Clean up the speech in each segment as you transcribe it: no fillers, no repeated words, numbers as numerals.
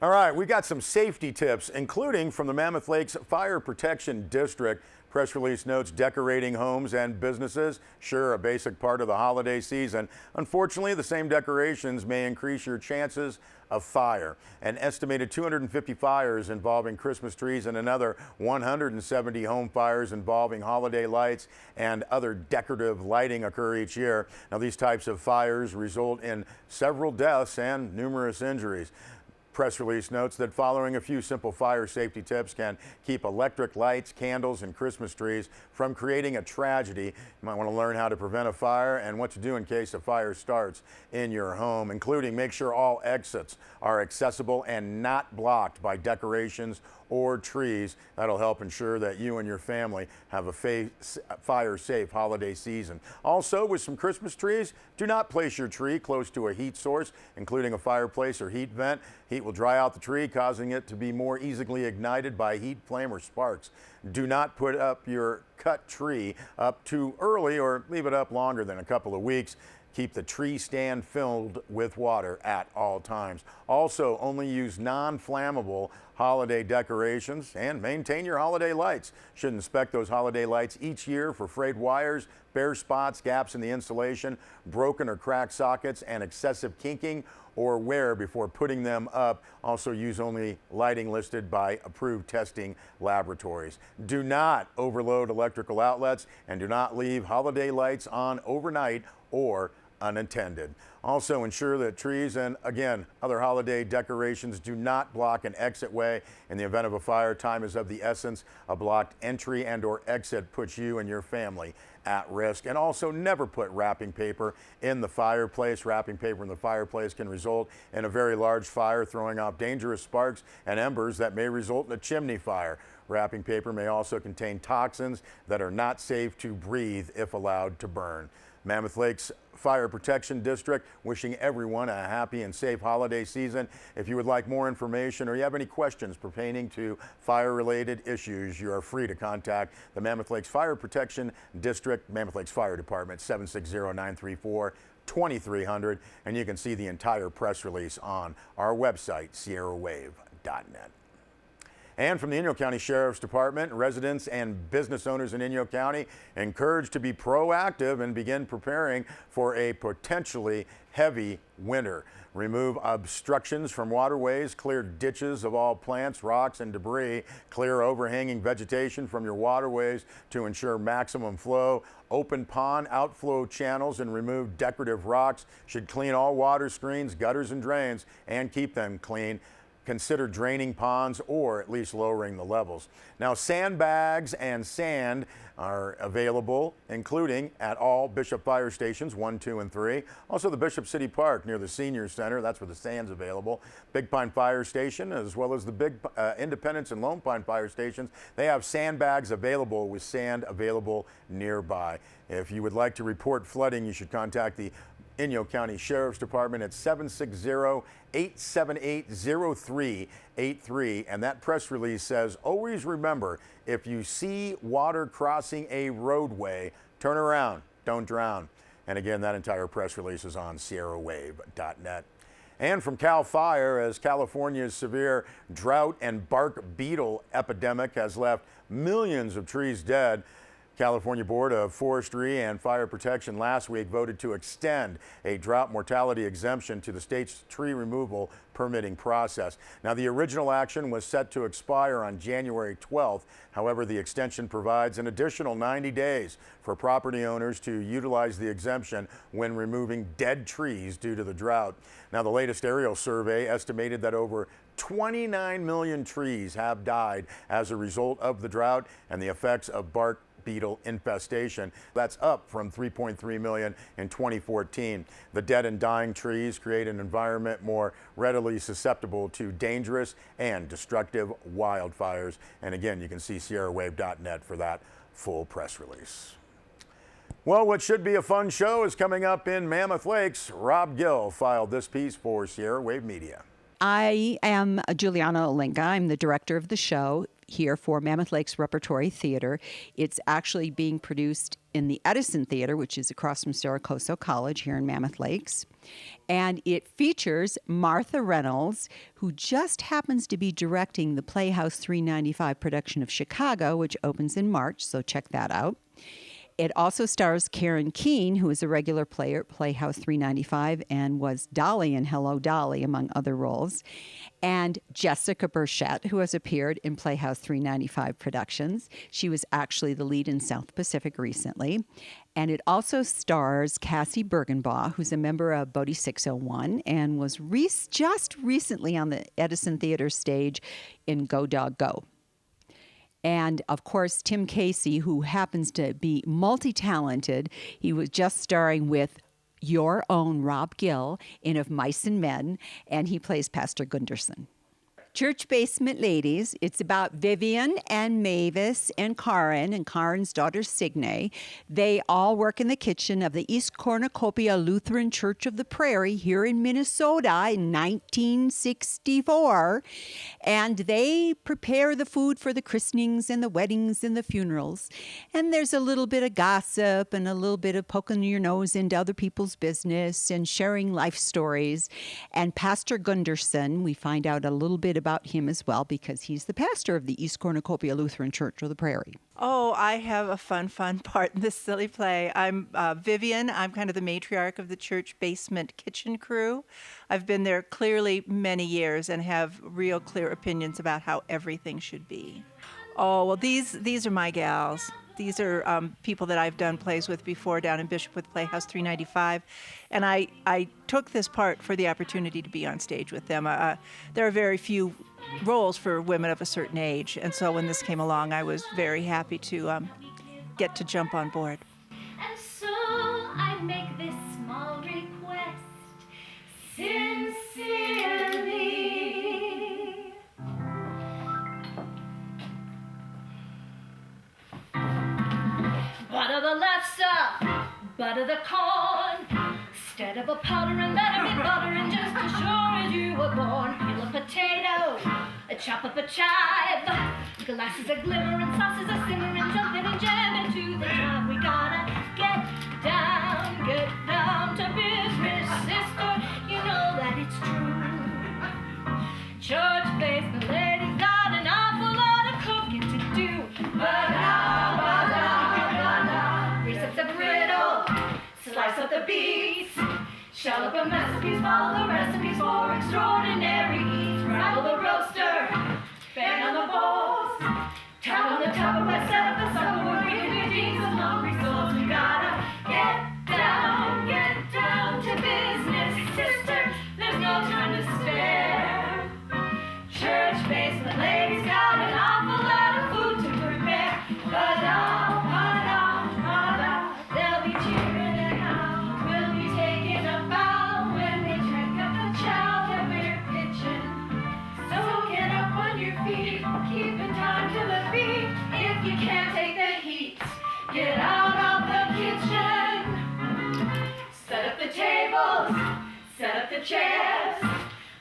All right, we got some safety tips, including from the Mammoth Lakes Fire Protection District. Press release notes decorating homes and businesses, sure, a basic part of the holiday season. Unfortunately, the same decorations may increase your chances of fire. An estimated 250 fires involving Christmas trees and another 170 home fires involving holiday lights and other decorative lighting occur each year. Now, these types of fires result in several deaths and numerous injuries. Press release notes that following a few simple fire safety tips can keep electric lights, candles, and Christmas trees from creating a tragedy. You might want to learn how to prevent a fire and what to do in case a fire starts in your home, including make sure all exits are accessible and not blocked by decorations or trees. That'll help ensure that you and your family have a fire-safe holiday season. Also, with some Christmas trees, do not place your tree close to a heat source, including a fireplace or heat vent. Heat will dry out the tree, causing it to be more easily ignited by heat, flame, or sparks. Do not put up your cut tree up too early or leave it up longer than a couple of weeks. Keep the tree stand filled with water at all times. Also, only use non-flammable holiday decorations and maintain your holiday lights. Should inspect those holiday lights each year for frayed wires, bare spots, gaps in the insulation, broken or cracked sockets, and excessive kinking or wear before putting them up. Also use only lighting listed by approved testing laboratories. Do not overload electrical outlets and do not leave holiday lights on overnight or unattended. Also ensure that trees and, again, other holiday decorations do not block an exit way. In the event of a fire, time is of the essence. A blocked entry and or exit puts you and your family at risk. And also never put wrapping paper in the fireplace. Wrapping paper in the fireplace can result in a very large fire, throwing off dangerous sparks and embers that may result in a chimney fire. Wrapping paper may also contain toxins that are not safe to breathe if allowed to burn. Mammoth Lakes Fire Protection District wishing everyone a happy and safe holiday season. If you would like more information or you have any questions pertaining to fire-related issues, you are free to contact the Mammoth Lakes Fire Protection District, Mammoth Lakes Fire Department, 760-934-2300, and you can see the entire press release on our website, sierrawave.net. And from the Inyo County Sheriff's Department, residents and business owners in Inyo County encouraged to be proactive and begin preparing for a potentially heavy winter. Remove obstructions from waterways, clear ditches of all plants, rocks, and debris, clear overhanging vegetation from your waterways to ensure maximum flow. Open pond outflow channels and remove decorative rocks. Should clean all water screens, gutters, and drains and keep them clean. Consider draining ponds or at least lowering the levels. Now, sandbags and sand are available, including at all Bishop Fire Stations 1, 2, and 3. Also, the Bishop City Park near the Senior Center, that's where the sand's available. Big Pine Fire Station, as well as the Big Independence and Lone Pine Fire Stations, they have sandbags available with sand available nearby. If you would like to report flooding, you should contact the Inyo County Sheriff's Department at 760-878-0383. And that press release says, always remember, if you see water crossing a roadway, turn around, don't drown. And again, that entire press release is on sierrawave.net. And from CAL FIRE, as California's severe drought and bark beetle epidemic has left millions of trees dead, California Board of Forestry and Fire Protection last week voted to extend a drought mortality exemption to the state's tree removal permitting process. Now, the original action was set to expire on January 12th. However, the extension provides an additional 90 days for property owners to utilize the exemption when removing dead trees due to the drought. Now, the latest aerial survey estimated that over 29 million trees have died as a result of the drought and the effects of bark beetle infestation. That's up from 3.3 million in 2014. The dead and dying trees create an environment more readily susceptible to dangerous and destructive wildfires. And again, you can see sierrawave.net for that full press release. Well, what should be a fun show is coming up in Mammoth Lakes. Rob Gill filed this piece for Sierra Wave Media. I am Juliana Olenga. I'm the director of the show. here for Mammoth Lakes Repertory Theater. It's actually being produced in the Edison Theater, which is across from Saracoso College here in Mammoth Lakes. And it features Martha Reynolds, who just happens to be directing the Playhouse 395 production of Chicago, which opens in March, so check that out. It also stars Karen Keene, who is a regular player at Playhouse 395 and was Dolly in Hello, Dolly, among other roles, and Jessica Burchett, who has appeared in Playhouse 395 productions. She was actually the lead in South Pacific recently. And it also stars Cassie Bergenbaugh, who's a member of Bodie 601 and was just recently on the Edison Theater stage in Go Dog Go. And, of course, Tim Casey, who happens to be multi-talented. He was just starring with your own Rob Gill in Of Mice and Men, and he plays Pastor Gunderson. Church Basement Ladies. It's about Vivian and Mavis and Karen's daughter Signe. They all work in the kitchen of the East Cornucopia Lutheran Church of the Prairie here in Minnesota in 1964. And they prepare the food for the christenings and the weddings and the funerals. And there's a little bit of gossip and a little bit of poking your nose into other people's business and sharing life stories. And Pastor Gunderson, we find out a little bit about him as well because he's the pastor of the East Cornucopia Lutheran Church of the Prairie. Oh, I have a fun part in this silly play. I'm Vivian. I'm kind of the matriarch of the church basement kitchen crew. I've been there clearly many years and have real clear opinions about how everything should be. Oh, well, these are my gals. These are people that I've done plays with before down in Bishop with Playhouse 395. And I took this part for the opportunity to be on stage with them. There are very few roles for women of a certain age. And so when this came along, I was very happy to get to jump on board. And so I make this small request sincerely. Butter the lobster, butter the corn, instead of a powder and let it be butter, and just as sure as you were born, peel a potato, a chop up a chive, glasses of glimmer and sauces of simmer, and jump in and jam into the top. We gotta get down to business, sister, you know that it's true. Church basement ladies got an awful lot of cooking to do, but grease up the griddle, slice up the beets, shell up a masterpiece, follow the recipes for extraordinary eats. Rattle the roaster, bang on the balls, tap on the top of my set up the supper. We're giving jeans and hungry souls. We gotta get down to business, sister. There's no time to spare. Church basement ladies got an awful lot of food to prepare. They'll be cheering and out. We'll be taking a bow when they drink up the chow that we're pitching. So get up on your feet, keep in time to the beat. If you can't take the heat, get out of the kitchen. Set up the tables, set up the chairs.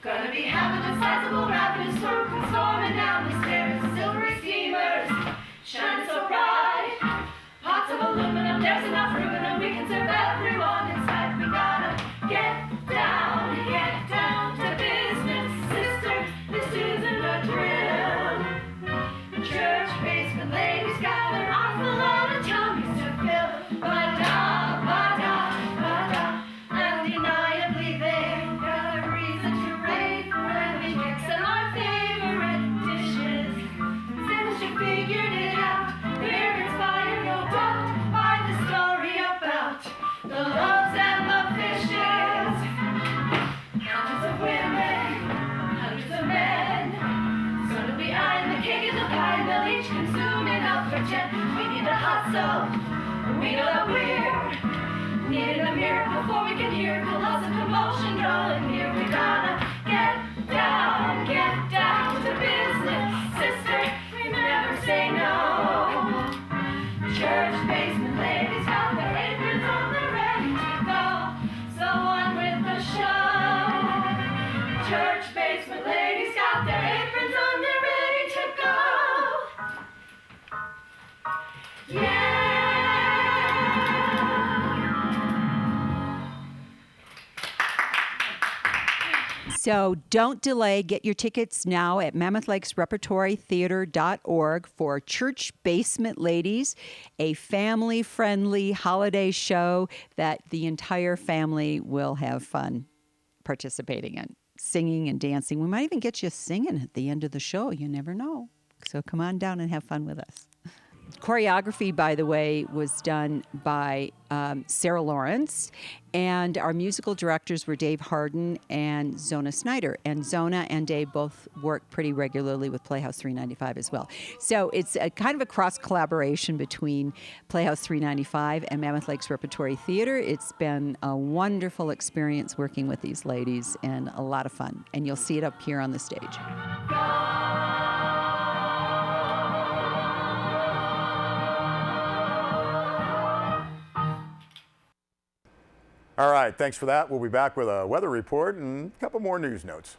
Gonna be having a sizable rapid circle storming down the stairs. Silvery steamers, shine so bright. Pots of aluminum, there's enough room in them. We can serve everyone inside. We gotta get down to business, sister. This isn't a drill. Church basement ladies got an awful lot of tummies to fill. Undeniably they've got a reason to rave when we mix in our favorite dishes. Since you figured it out, we're inspired, no doubt, by the story about the loaves and the fishes. Hundreds of women, hundreds of men, gonna be eyeing the cake and the pie, and they'll each consume enough for 10. We need to hustle, we know that we're needing a miracle before we can hear colossal commotion drawing near. We gotta get down to business, sister. We never say no. Church basement ladies got their aprons on, they're ready to go. So on with the show. Church basement ladies got their aprons on, they're ready to go. So don't delay. Get your tickets now at MammothLakesRepertoryTheater.org for Church Basement Ladies, a family-friendly holiday show that the entire family will have fun participating in, singing and dancing. We might even get you singing at the end of the show. You never know. So come on down and have fun with us. Choreography, by the way, was done by Sarah Lawrence, and our musical directors were Dave Harden and Zona Snyder. And Zona and Dave both work pretty regularly with Playhouse 395 as well. So it's a kind of a cross-collaboration between Playhouse 395 and Mammoth Lakes Repertory Theater. It's been a wonderful experience working with these ladies and a lot of fun. And you'll see it up here on the stage. All right, thanks for that. We'll be back with a weather report and a couple more news notes.